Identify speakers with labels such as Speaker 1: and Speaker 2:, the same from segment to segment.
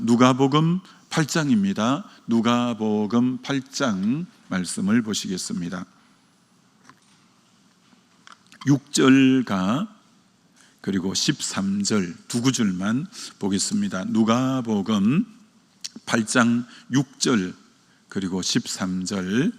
Speaker 1: 누가복음 8장입니다. 누가복음 8장 말씀을 보시겠습니다. 6절과 그리고 13절 두 구절만 보겠습니다. 누가복음 8장 6절 그리고 13절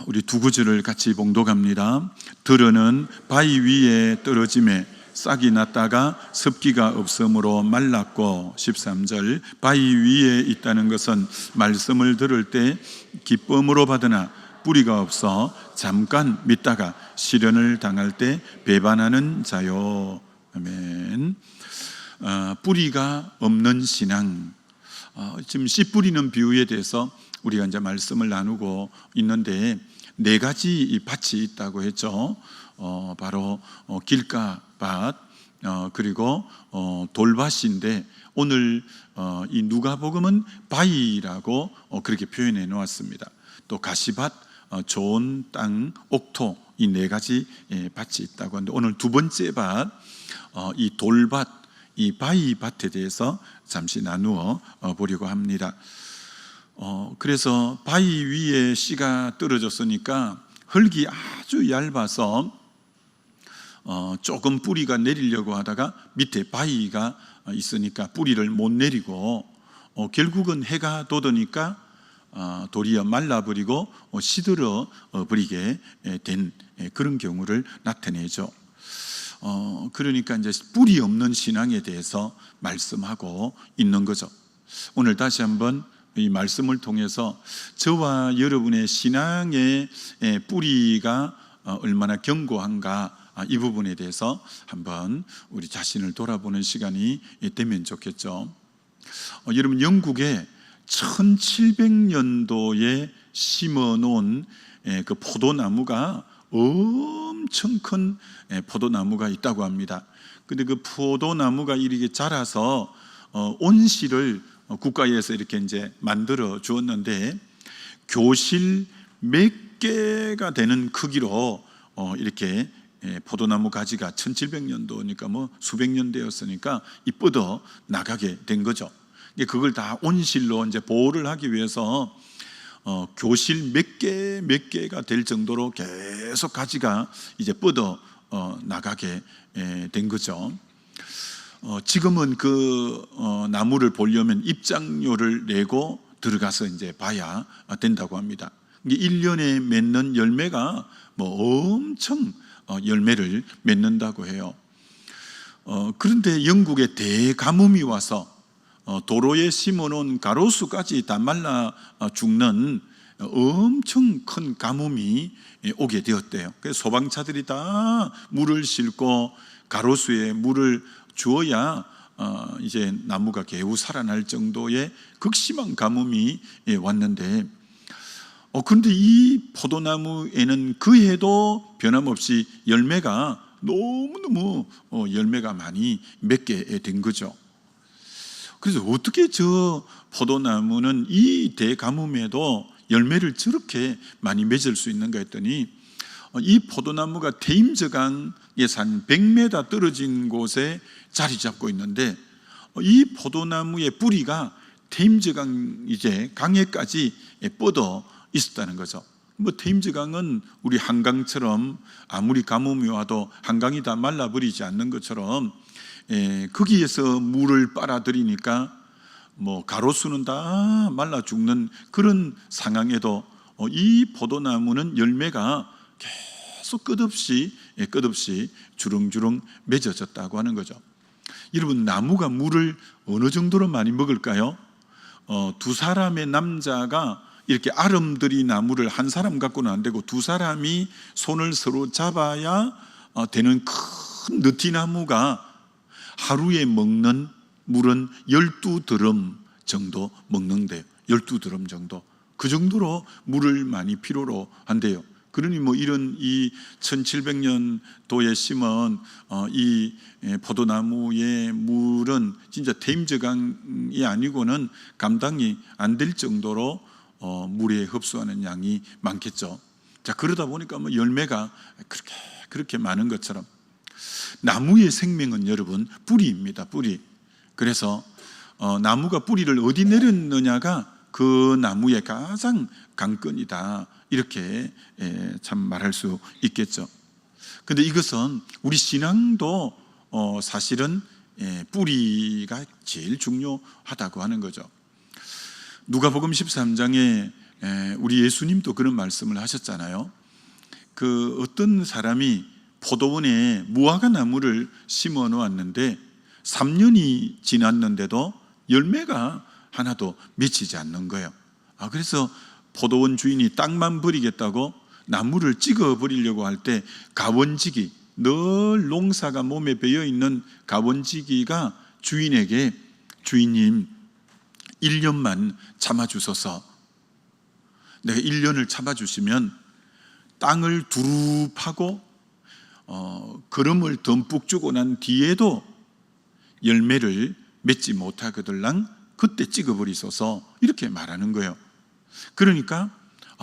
Speaker 1: 우리 두 구절을 같이 봉독합니다. 들어는 바위 위에 떨어짐에 싹이 났다가 습기가 없으므로 말랐고, 13절 바위 위에 있다는 것은 말씀을 들을 때 기쁨으로 받으나 뿌리가 없어 잠깐 믿다가 시련을 당할 때 배반하는 자요. 아멘. 뿌리가 없는 신앙. 지금 씨 뿌리는 비유에 대해서 우리가 이제 말씀을 나누고 있는데 네 가지 밭이 있다고 했죠. 바로 길가밭 그리고 돌밭인데 오늘 이 누가복음은 바위라고 그렇게 표현해 놓았습니다. 또 가시밭, 좋은 땅, 옥토 이 네 가지 밭이 있다고 하는데 오늘 두 번째 밭, 이 돌밭, 이 바위밭에 대해서 잠시 나누어 보려고 합니다. 그래서 바위 위에 씨가 떨어졌으니까 흙이 아주 얇아서 조금 뿌리가 내리려고 하다가 밑에 바위가 있으니까 뿌리를 못 내리고 결국은 해가 돋으니까 도리어 말라버리고 시들어 버리게 된 그런 경우를 나타내죠. 그러니까 이제 뿌리 없는 신앙에 대해서 말씀하고 있는 거죠. 오늘 다시 한번 이 말씀을 통해서 저와 여러분의 신앙의 뿌리가 얼마나 견고한가 이 부분에 대해서 한번 우리 자신을 돌아보는 시간이 되면 좋겠죠. 여러분, 영국에 1700년도에 심어놓은 그 포도나무가 엄청 큰 포도나무가 있다고 합니다. 근데 그 포도나무가 이렇게 자라서 온실을 국가에서 이렇게 이제 만들어 주었는데 교실 몇 개가 되는 크기로 이렇게 포도나무 가지가 1700년도니까 뭐 수백 년 되었으니까 이 뻗어 나가게 된 거죠. 그걸 다 온실로 이제 보호를 하기 위해서 교실 몇 개가 될 정도로 계속 가지가 이제 뻗어 나가게 된 거죠. 지금은 그 나무를 보려면 입장료를 내고 들어가서 이제 봐야 된다고 합니다. 1년에 맺는 열매가 뭐 엄청 열매를 맺는다고 해요. 그런데 영국에 대가뭄이 와서 도로에 심어놓은 가로수까지 다 말라 죽는 엄청 큰 가뭄이 오게 되었대요. 그래서 소방차들이 다 물을 싣고 가로수에 물을 주어야 이제 나무가 겨우 살아날 정도의 극심한 가뭄이 왔는데 그런데 이 포도나무에는 그 해도 변함없이 열매가 너무너무 열매가 많이 맺게 된 거죠. 그래서 어떻게 저 포도나무는 이 대가뭄에도 열매를 저렇게 많이 맺을 수 있는가 했더니 이 포도나무가 테임즈강에서 한 100m 떨어진 곳에 자리 잡고 있는데 이 포도나무의 뿌리가 테임즈강 이제 강에까지 뻗어 있었다는 거죠. 뭐 테임즈강은 우리 한강처럼 아무리 가뭄이 와도 한강이 다 말라버리지 않는 것처럼 거기에서 물을 빨아들이니까 뭐 가로수는 다 말라 죽는 그런 상황에도 이 포도나무는 열매가 계속 끝없이 주렁주렁 맺어졌다고 하는 거죠. 여러분, 나무가 물을 어느 정도로 많이 먹을까요? 두 사람의 남자가 이렇게 아름드리 나무를 한 사람 갖고는 안 되고 두 사람이 손을 서로 잡아야 되는 큰 느티나무가 하루에 먹는 물은 12드럼 정도 먹는데요. 12드럼 정도. 그 정도로 물을 많이 필요로 한대요. 그러니 뭐 이런 이 1700년도에 심은 이 포도나무의 물은 진짜 테임즈강이 아니고는 감당이 안 될 정도로 물에 흡수하는 양이 많겠죠. 자, 그러다 보니까 뭐 열매가 그렇게 많은 것처럼 나무의 생명은 여러분 뿌리입니다. 뿌리. 그래서 나무가 뿌리를 어디 내렸느냐가 그 나무의 가장 관건이다, 이렇게 참 말할 수 있겠죠. 근데 이것은 우리 신앙도 사실은 뿌리가 제일 중요하다고 하는 거죠. 누가복음 13장에 우리 예수님도 그런 말씀을 하셨잖아요. 그 어떤 사람이 포도원에 무화과 나무를 심어 놓았는데 3년이 지났는데도 열매가 하나도 맺히지 않는 거예요. 그래서 포도원 주인이 땅만 버리겠다고 나무를 찍어 버리려고 할 때 가원지기, 늘 농사가 몸에 배어 있는 가원지기가 주인에게, 주인님 1년만 참아주소서, 내가 1년을 참아주시면 땅을 두루 파고 거름을 듬뿍 주고 난 뒤에도 열매를 맺지 못하거들랑 그때 찍어버리소서, 이렇게 말하는 거예요. 그러니까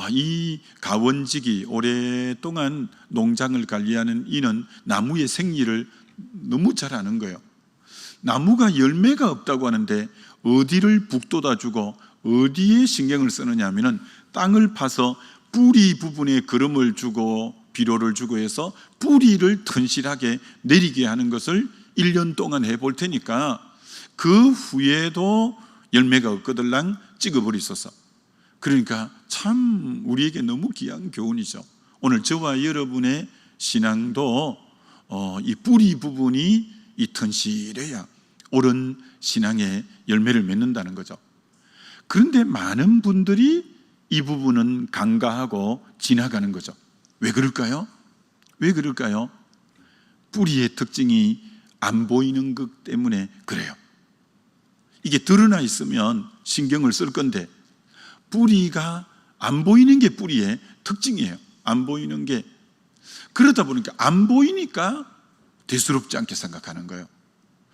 Speaker 1: 이 가원직이 오랫동안 농장을 관리하는 이는 나무의 생리를 너무 잘 아는 거예요. 나무가 열매가 없다고 하는데 어디를 북돋아주고 어디에 신경을 쓰느냐 하면은 땅을 파서 뿌리 부분에 거름을 주고 비료를 주고 해서 뿌리를 튼실하게 내리게 하는 것을 1년 동안 해볼 테니까 그 후에도 열매가 없거들랑 찍어버리소서. 그러니까 참 우리에게 너무 귀한 교훈이죠. 오늘 저와 여러분의 신앙도 이 뿌리 부분이 이 튼실해야 옳은 신앙의 열매를 맺는다는 거죠. 그런데 많은 분들이 이 부분은 간과하고 지나가는 거죠. 왜 그럴까요? 왜 그럴까요? 뿌리의 특징이 안 보이는 것 때문에 그래요. 이게 드러나 있으면 신경을 쓸 건데 뿌리가 안 보이는 게 뿌리의 특징이에요. 안 보이는 게. 그러다 보니까 안 보이니까 대수롭지 않게 생각하는 거예요.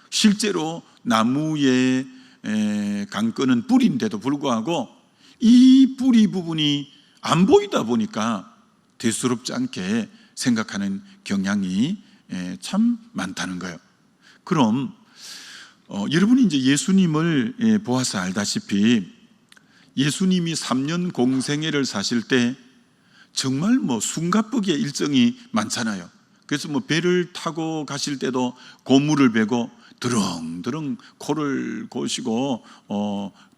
Speaker 1: 실제로 나무의 관건은 뿌리인데도 불구하고 이 뿌리 부분이 안 보이다 보니까 대수롭지 않게 생각하는 경향이 참 많다는 거예요. 그럼 여러분이 이제 예수님을 보아서 알다시피 예수님이 3년 공생애를 사실 때 정말 숨가쁘게 일정이 많잖아요. 그래서 배를 타고 가실 때도 고무를 베고 드렁드렁 코를 고시고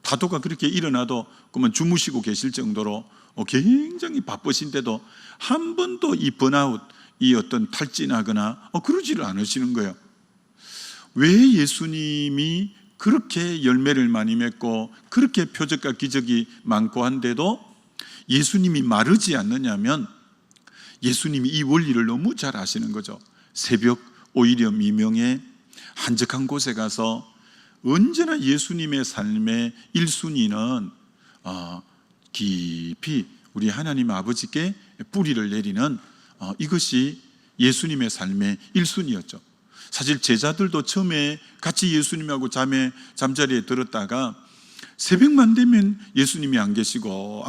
Speaker 1: 파도가 그렇게 일어나도 그러면 주무시고 계실 정도로 굉장히 바쁘신데도 한 번도 이 번아웃, 이 어떤 탈진하거나 그러지를 않으시는 거예요. 왜 예수님이 그렇게 열매를 많이 맺고 그렇게 표적과 기적이 많고 한데도 예수님이 마르지 않느냐면 예수님이 이 원리를 너무 잘 아시는 거죠. 새벽 오히려 미명에 한적한 곳에 가서 언제나 예수님의 삶의 1순위는 깊이 우리 하나님 아버지께 뿌리를 내리는 이것이 예수님의 삶의 1순위였죠. 사실 제자들도 처음에 같이 예수님하고 잠자리에 들었다가 새벽만 되면 예수님이 안 계시고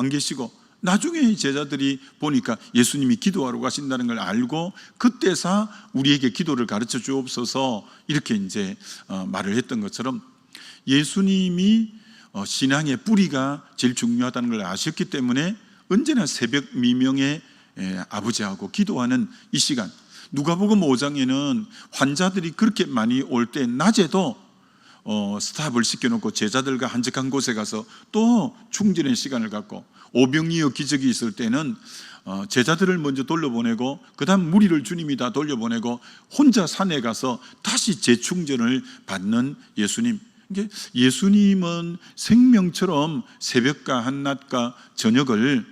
Speaker 1: 나중에 제자들이 보니까 예수님이 기도하러 가신다는 걸 알고 그때서 우리에게 기도를 가르쳐 주옵소서 이렇게 이제 말을 했던 것처럼 예수님이 신앙의 뿌리가 제일 중요하다는 걸 아셨기 때문에 언제나 새벽 미명에 아버지하고 기도하는 이 시간, 누가복음 5장에는 환자들이 그렇게 많이 올 때 낮에도 스탑을 시켜놓고 제자들과 한적한 곳에 가서 또 충전의 시간을 갖고 오병이어 기적이 있을 때는 제자들을 먼저 돌려보내고 그 다음 무리를 주님이 다 돌려보내고 혼자 산에 가서 다시 재충전을 받는 예수님. 예수님은 생명처럼 새벽과 한낮과 저녁을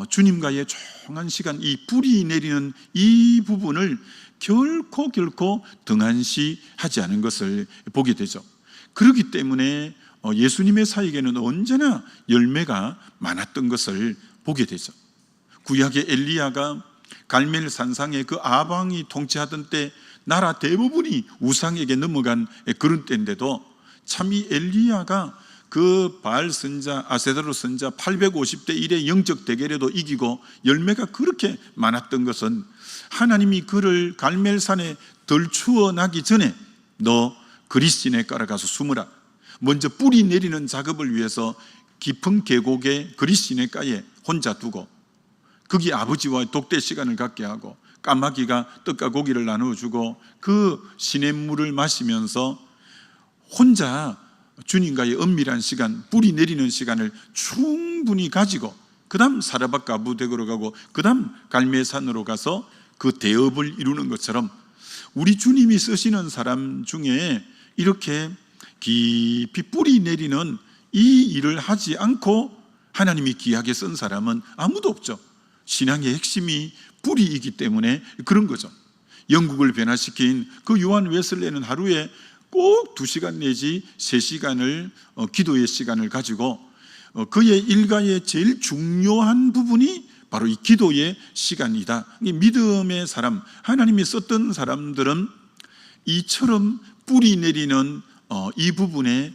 Speaker 1: 주님과의 조용한 시간, 이 뿌리 내리는 이 부분을 결코 등한시하지 않은 것을 보게 되죠. 그렇기 때문에 예수님의 사역에는 언제나 열매가 많았던 것을 보게 되죠. 구약의 엘리야가 갈멜 산상에 그 아방이 통치하던 때 나라 대부분이 우상에게 넘어간 그런 때인데도 참 이 엘리야가 그 바알 선자, 아세다로 선자 850대 1의 영적 대결에도 이기고 열매가 그렇게 많았던 것은 하나님이 그를 갈멜산에 덜 추워 나기 전에 너 그리스인에 깔아가서 숨으라, 먼저 뿌리 내리는 작업을 위해서 깊은 계곡의 그리 시냇가에 혼자 두고 거기 아버지와 독대 시간을 갖게 하고 까마귀가 떡과 고기를 나누어주고 그 시냇물을 마시면서 혼자 주님과의 은밀한 시간, 뿌리 내리는 시간을 충분히 가지고 그 다음 사라밧 가부덱으로 가고 그 다음 갈멜산으로 가서 그 대업을 이루는 것처럼 우리 주님이 쓰시는 사람 중에 이렇게 깊이 뿌리 내리는 이 일을 하지 않고 하나님이 귀하게 쓴 사람은 아무도 없죠. 신앙의 핵심이 뿌리이기 때문에 그런 거죠. 영국을 변화시킨 그 요한 웨슬레는 하루에 꼭 2시간 내지 3시간을 기도의 시간을 가지고 그의 일가의 제일 중요한 부분이 바로 이 기도의 시간이다. 믿음의 사람, 하나님이 썼던 사람들은 이처럼 뿌리 내리는 이 부분에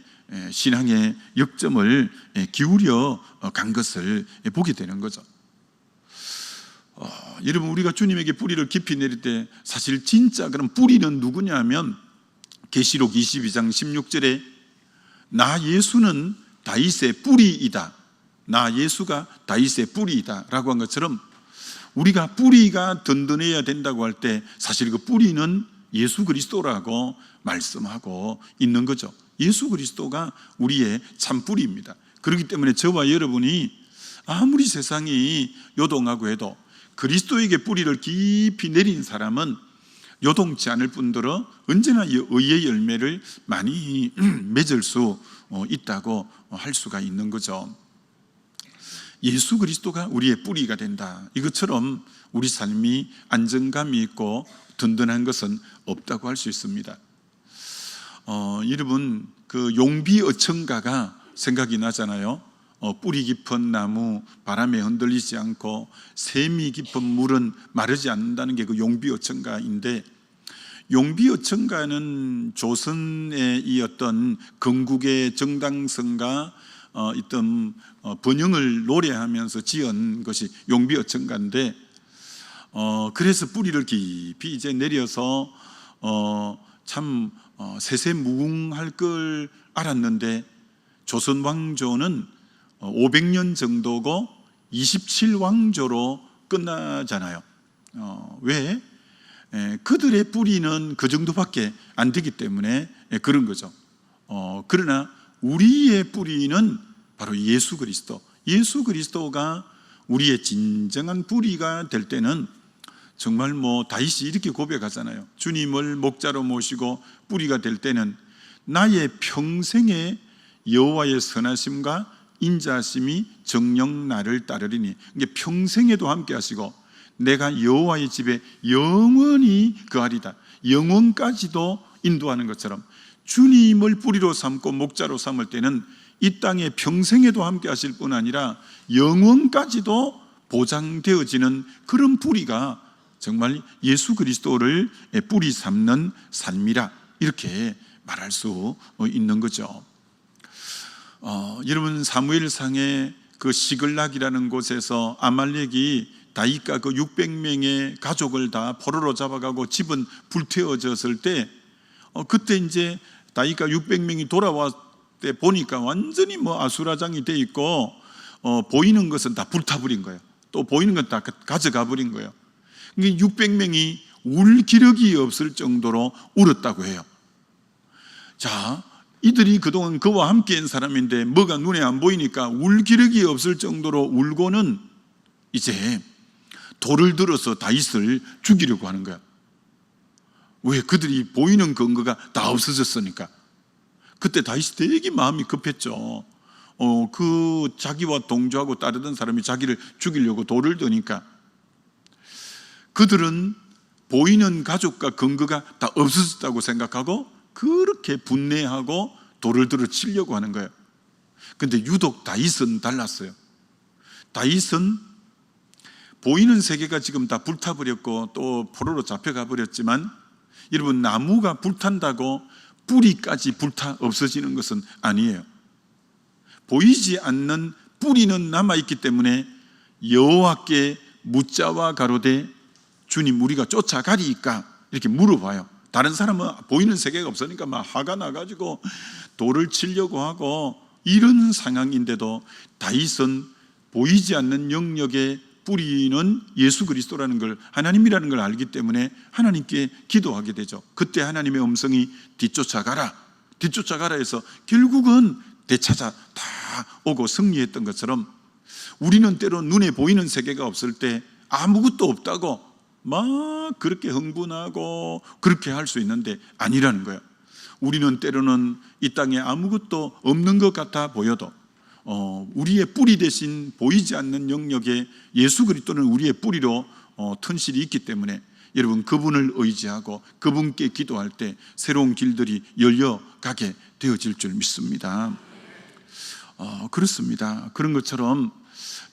Speaker 1: 신앙의 역점을 기울여 간 것을 보게 되는 거죠. 여러분, 우리가 주님에게 뿌리를 깊이 내릴 때 사실 진짜 그럼 뿌리는 누구냐면 계시록 22장 16절에 나 예수는 다윗의 뿌리이다, 나 예수가 다윗의 뿌리이다 라고 한 것처럼 우리가 뿌리가 든든해야 된다고 할 때 사실 그 뿌리는 예수 그리스도라고 말씀하고 있는 거죠. 예수 그리스도가 우리의 참 뿌리입니다. 그렇기 때문에 저와 여러분이 아무리 세상이 요동하고 해도 그리스도에게 뿌리를 깊이 내린 사람은 요동치 않을 뿐더러 언제나 의의 열매를 많이 맺을 수 있다고 할 수가 있는 거죠. 예수 그리스도가 우리의 뿌리가 된다. 이것처럼 우리 삶이 안정감이 있고 든든한 것은 없다고 할 수 있습니다. 여러분, 그 용비어천가가 생각이 나잖아요. 뿌리 깊은 나무, 바람에 흔들리지 않고 샘이 깊은 물은 마르지 않는다는 게 그 용비어천가인데, 용비어천가는 조선의 이 어떤 건국의 정당성과 어떤 번영을 노래하면서 지은 것이 용비어천가인데, 그래서 뿌리를 깊이 이제 내려서 참 세세무궁할 걸 알았는데 조선 왕조는 500년 정도고 27왕조로 끝나잖아요. 왜? 그들의 뿌리는 그 정도밖에 안 되기 때문에 그런 거죠. 그러나 우리의 뿌리는 바로 예수 그리스도, 예수 그리스도가 우리의 진정한 뿌리가 될 때는 정말 다윗이 이렇게 고백하잖아요. 주님을 목자로 모시고 뿌리가 될 때는 나의 평생의 여호와의 선하심과 인자하심이 정녕 나를 따르리니, 이게 평생에도 함께 하시고 내가 여호와의 집에 영원히 거하리다, 영원까지도 인도하는 것처럼 주님을 뿌리로 삼고 목자로 삼을 때는 이 땅에 평생에도 함께 하실 뿐 아니라 영원까지도 보장되어지는 그런 뿌리가 정말 예수 그리스도를 뿌리 삼는 삶이라, 이렇게 말할 수 있는 거죠. 여러분, 사무엘상의 그 시글락이라는 곳에서 아말렉이 다윗과 그 600명의 가족을 다 포로로 잡아가고 집은 불태워졌을 때 그때 이제 다윗과 600명이 돌아왔을 때 보니까 완전히 아수라장이 돼 있고 보이는 것은 다 불타버린 거예요. 또 보이는 건 다 가져가 버린 거예요. 600명이 울 기력이 없을 정도로 울었다고 해요. 자, 이들이 그동안 그와 함께한 사람인데 뭐가 눈에 안 보이니까 울 기력이 없을 정도로 울고는 이제 돌을 들어서 다윗을 죽이려고 하는 거야. 왜? 그들이 보이는 근거가 다 없어졌으니까. 그때 다윗이 되게 마음이 급했죠. 그 자기와 동조하고 따르던 사람이 자기를 죽이려고 돌을 드니까 그들은 보이는 가족과 근거가 다 없어졌다고 생각하고 그렇게 분내하고 돌을 들어 치려고 하는 거예요. 근데 유독 다윗은 달랐어요. 다윗은 보이는 세계가 지금 다 불타버렸고 또 포로로 잡혀가 버렸지만, 여러분, 나무가 불탄다고 뿌리까지 불타 없어지는 것은 아니에요. 보이지 않는 뿌리는 남아있기 때문에 여호와께 묻자와 가로되 주님, 우리가 쫓아가리이까? 이렇게 물어봐요. 다른 사람은 보이는 세계가 없으니까 막 화가 나가지고 돌을 치려고 하고 이런 상황인데도 다윗은 보이지 않는 영역의 뿌리는 예수 그리스도라는 걸, 하나님이라는 걸 알기 때문에 하나님께 기도하게 되죠. 그때 하나님의 음성이 뒤쫓아가라 해서 결국은 되찾아 다 오고 승리했던 것처럼, 우리는 때로 눈에 보이는 세계가 없을 때 아무것도 없다고 막 그렇게 흥분하고 그렇게 할 수 있는데 아니라는 거예요. 우리는 때로는 이 땅에 아무것도 없는 것 같아 보여도 우리의 뿌리 대신 보이지 않는 영역에 예수 그리스도는 우리의 뿌리로 튼실이 있기 때문에 여러분, 그분을 의지하고 그분께 기도할 때 새로운 길들이 열려가게 되어질 줄 믿습니다. 그렇습니다. 그런 것처럼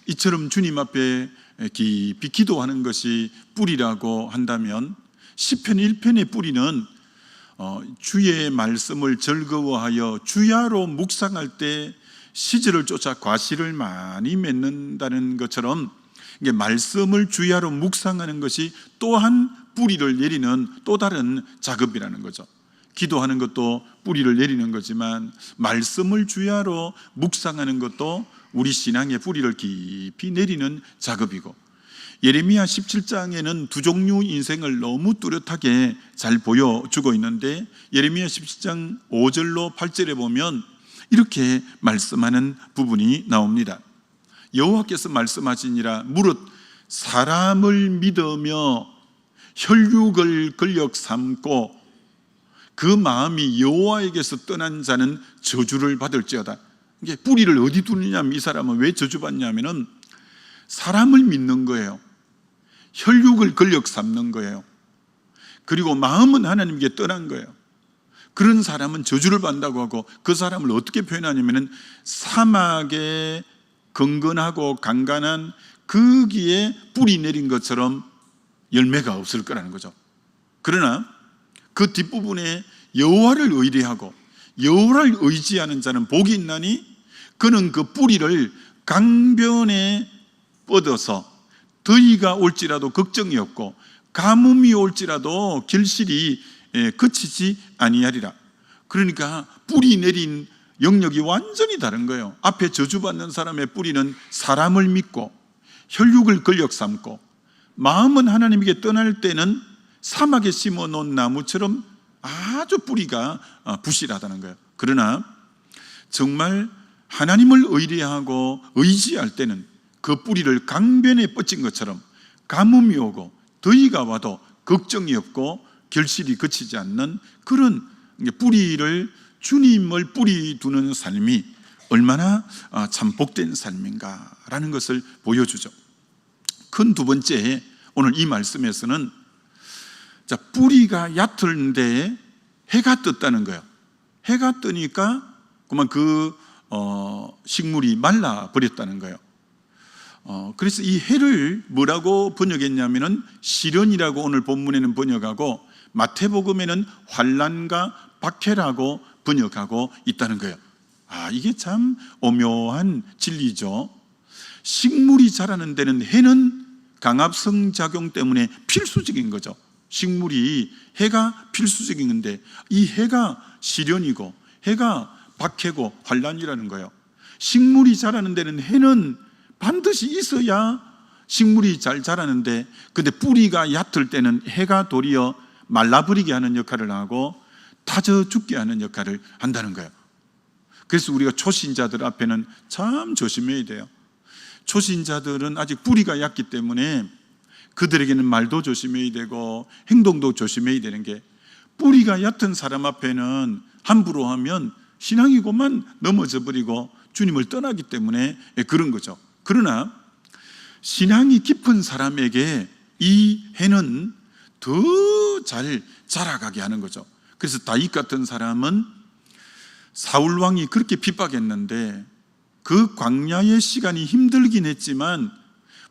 Speaker 1: 이처럼 주님 앞에 깊이 기도하는 것이 뿌리라고 한다면, 시편 1편의 뿌리는 주의 말씀을 즐거워하여 주야로 묵상할 때 시절을 쫓아 과실을 많이 맺는다는 것처럼, 이게 말씀을 주야로 묵상하는 것이 또한 뿌리를 내리는 또 다른 작업이라는 거죠. 기도하는 것도 뿌리를 내리는 거지만 말씀을 주야로 묵상하는 것도 우리 신앙의 뿌리를 깊이 내리는 작업이고, 예레미야 17장에는 두 종류 인생을 너무 뚜렷하게 잘 보여주고 있는데, 예레미야 17장 5절로 8절에 보면 이렇게 말씀하는 부분이 나옵니다. 여호와께서 말씀하시니라. 무릇 사람을 믿으며 혈육을 근력 삼고 그 마음이 여호와에게서 떠난 자는 저주를 받을지어다. 이게 뿌리를 어디 두느냐면, 이 사람은 왜 저주받냐면은 사람을 믿는 거예요. 혈육을 근력 삼는 거예요. 그리고 마음은 하나님께 떠난 거예요. 그런 사람은 저주를 받는다고 하고, 그 사람을 어떻게 표현하냐면은 사막에 건건하고 강간한 거기에 뿌리 내린 것처럼 열매가 없을 거라는 거죠. 그러나 그 뒷부분에 여호와를 의뢰하고 여호와를 의지하는 자는 복이 있나니 그는 그 뿌리를 강변에 뻗어서 더위가 올지라도 걱정이 없고 가뭄이 올지라도 결실이 그치지 아니하리라. 그러니까 뿌리 내린 영역이 완전히 다른 거예요. 앞에 저주받는 사람의 뿌리는 사람을 믿고 혈육을 근력 삼고, 마음은 하나님에게 떠날 때는 사막에 심어놓은 나무처럼 아주 뿌리가 부실하다는 거예요. 그러나 정말 하나님을 의뢰하고 의지할 때는 그 뿌리를 강변에 뻗친 것처럼 가뭄이 오고 더위가 와도 걱정이 없고 결실이 그치지 않는 그런 뿌리를, 주님을 뿌리 두는 삶이 얼마나 참 복된 삶인가라는 것을 보여주죠. 큰 두 번째, 오늘 이 말씀에서는 뿌리가 얕은데 해가 떴다는 거예요. 해가 뜨니까 그만 그 식물이 말라 버렸다는 거예요. 그래서 이 해를 뭐라고 번역했냐면은 시련이라고 오늘 본문에는 번역하고, 마태복음에는 환난과 박해라고 번역하고 있다는 거예요. 이게 참 오묘한 진리죠. 식물이 자라는 데는 해는 강압성 작용 때문에 필수적인 거죠. 식물이 해가 필수적인 건데 이 해가 시련이고 해가 박해고 환난이라는 거예요. 식물이 자라는 데는 해는 반드시 있어야 식물이 잘 자라는데, 근데 뿌리가 얕을 때는 해가 도리어 말라버리게 하는 역할을 하고 타져 죽게 하는 역할을 한다는 거예요. 그래서 우리가 초신자들 앞에는 참 조심해야 돼요. 초신자들은 아직 뿌리가 얕기 때문에 그들에게는 말도 조심해야 되고 행동도 조심해야 되는 게, 뿌리가 얕은 사람 앞에는 함부로 하면 신앙이고만 넘어져 버리고 주님을 떠나기 때문에 그런 거죠. 그러나 신앙이 깊은 사람에게 이 해는 더 잘 자라가게 하는 거죠. 그래서 다윗 같은 사람은 사울 왕이 그렇게 핍박했는데 그 광야의 시간이 힘들긴 했지만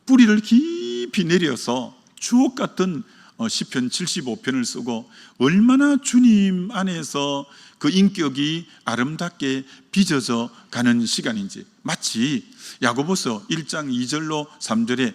Speaker 1: 뿌리를 깊이 내려서 주옥 같은 시편 75편을 쓰고 얼마나 주님 안에서 그 인격이 아름답게 빚어져 가는 시간인지, 마치 야고보서 1장 2절로 3절에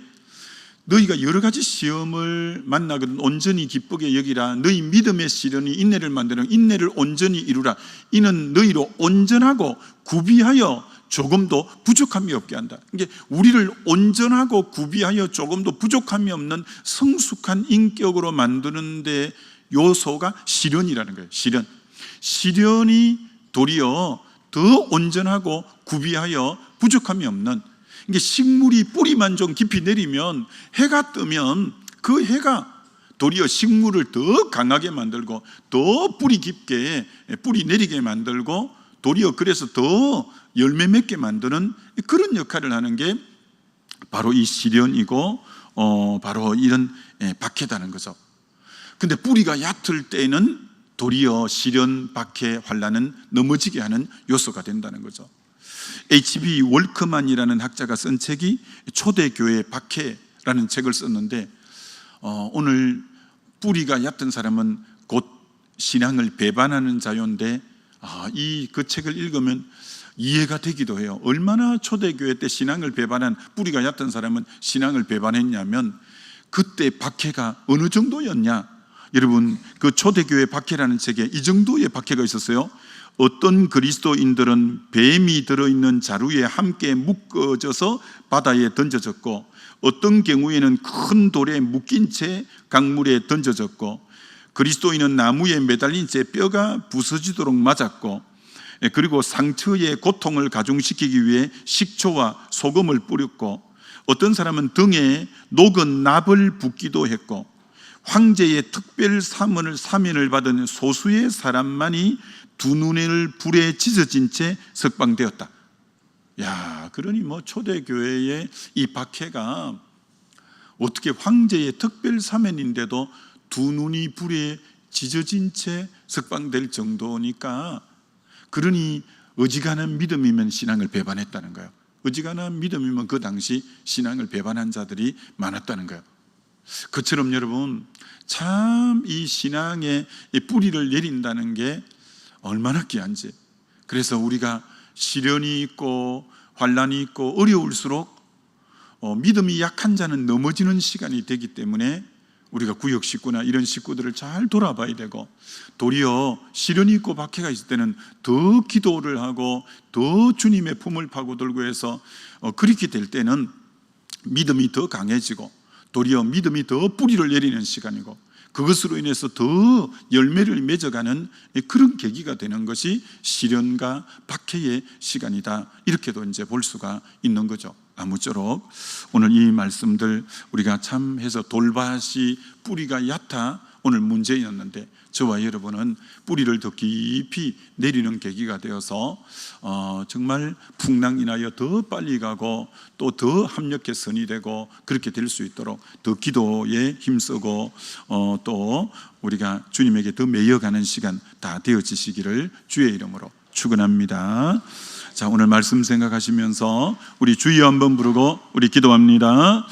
Speaker 1: 너희가 여러 가지 시험을 만나거든 온전히 기쁘게 여기라. 너희 믿음의 시련이 인내를 만드는 인내를 온전히 이루라. 이는 너희로 온전하고 구비하여 조금도 부족함이 없게 한다. 이게 우리를 온전하고 구비하여 조금도 부족함이 없는 성숙한 인격으로 만드는 데 요소가 시련이라는 거예요. 시련이 도리어 더 온전하고 구비하여 부족함이 없는, 이게 식물이 뿌리만 좀 깊이 내리면 해가 뜨면 그 해가 도리어 식물을 더 강하게 만들고 더 뿌리 깊게 뿌리 내리게 만들고 도리어 그래서 더 열매 맺게 만드는 그런 역할을 하는 게 바로 이 시련이고 바로 이런 박해다는 거죠. 근데 뿌리가 얕을 때는 도리어 시련, 박해, 환난은 넘어지게 하는 요소가 된다는 거죠. H.B. 월크만이라는 학자가 쓴 책이 초대교회 박해라는 책을 썼는데 오늘 뿌리가 얕은 사람은 곧 신앙을 배반하는 자요인데 그 책을 읽으면 이해가 되기도 해요. 얼마나 초대교회 때 신앙을 배반한 뿌리가 얕은 사람은 신앙을 배반했냐면 그때 박해가 어느 정도였냐. 여러분, 그 초대교회 박해라는 책에 이 정도의 박해가 있었어요. 어떤 그리스도인들은 뱀이 들어있는 자루에 함께 묶어져서 바다에 던져졌고, 어떤 경우에는 큰 돌에 묶인 채 강물에 던져졌고, 그리스도인은 나무에 매달린 채 뼈가 부서지도록 맞았고, 그리고 상처의 고통을 가중시키기 위해 식초와 소금을 뿌렸고, 어떤 사람은 등에 녹은 납을 붓기도 했고, 황제의 특별 사면을 받은 소수의 사람만이 두 눈을 불에 찢어진 채 석방되었다. 그러니 초대교회의 이 박해가 어떻게 황제의 특별 사면인데도 두 눈이 불에 찢어진 채 석방될 정도니까, 그러니 어지간한 믿음이면 신앙을 배반했다는 거예요. 어지간한 믿음이면 그 당시 신앙을 배반한 자들이 많았다는 거예요. 그처럼 여러분, 참 이 신앙에 뿌리를 내린다는 게 얼마나 귀한지. 그래서 우리가 시련이 있고 환난이 있고 어려울수록 믿음이 약한 자는 넘어지는 시간이 되기 때문에 우리가 구역 식구나 이런 식구들을 잘 돌아봐야 되고, 도리어 시련이 있고 박해가 있을 때는 더 기도를 하고 더 주님의 품을 파고들고 해서 그렇게 될 때는 믿음이 더 강해지고 도리어 믿음이 더 뿌리를 내리는 시간이고, 그것으로 인해서 더 열매를 맺어가는 그런 계기가 되는 것이 시련과 박해의 시간이다. 이렇게도 이제 볼 수가 있는 거죠. 아무쪼록 오늘 이 말씀들 우리가 참 해서 돌밭이 뿌리가 얕아 오늘 문제였는데, 저와 여러분은 뿌리를 더 깊이 내리는 계기가 되어서 정말 풍랑이 나여 더 빨리 가고 또 더 합력해 선이 되고 그렇게 될 수 있도록 더 기도에 힘쓰고 또 우리가 주님에게 더 매여가는 시간 다 되어지시기를 주의 이름으로 축원합니다. 자, 오늘 말씀 생각하시면서 우리 주여 한번 부르고 우리 기도합니다.